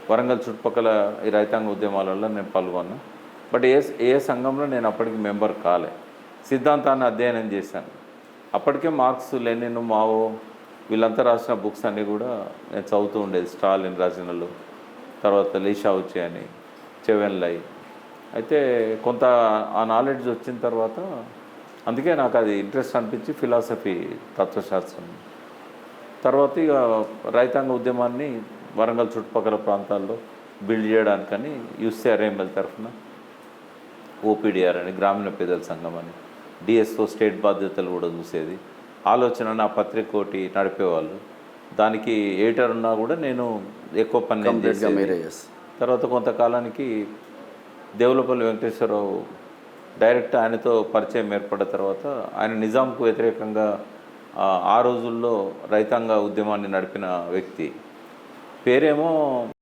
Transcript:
వరంగల్ చుట్టుపక్కల ఈ రైతాంగ ఉద్యమాలలో నేను పాల్గొన్నా. బట్ ఏ సంఘంలో నేను అప్పటికి మెంబర్ కాలే. సిద్ధాంతాన్ని అధ్యయనం చేశాను. అప్పటికే మార్క్స్, లెనిన్, మావో వీళ్ళంతా రాసిన బుక్స్ అన్నీ కూడా నేను చదువుతూ ఉండేది. స్టాలిన్ రచనలు, తర్వాత లీషావుచి అని, చెవెన్లై. అయితే కొంత ఆ నాలెడ్జ్ వచ్చిన తర్వాత అందుకే నాకు అది ఇంట్రెస్ట్ అనిపించి ఫిలాసఫీ, తత్వశాస్త్రం. తర్వాత ఇక రైతాంగ ఉద్యమాన్ని వరంగల్ చుట్టుపక్కల ప్రాంతాల్లో బిల్డ్ చేయడానికని యూసీఆర్ఎంఎల్ తరఫున ఓపీడీఆర్ అని, గ్రామీణ పేదల సంఘం అని, డిఎస్ఓ స్టేట్ బాధ్యతలు కూడా చూసేది. ఆలోచన నా పత్రిక ఒకటి నడిపేవాళ్ళు. దానికి ఎడిటర్ ఉన్నా కూడా నేను ఎక్కువ పని చేసేది. తర్వాత కొంతకాలానికి దేవులపల్లి వెంకటేశ్వరరావు డైరెక్ట్ ఆయనతో పరిచయం ఏర్పడిన తర్వాత ఆయన నిజాంకు వ్యతిరేకంగా ఆ రోజుల్లో రైతాంగ ఉద్యమాన్ని నడిపిన వ్యక్తి. పేరేమో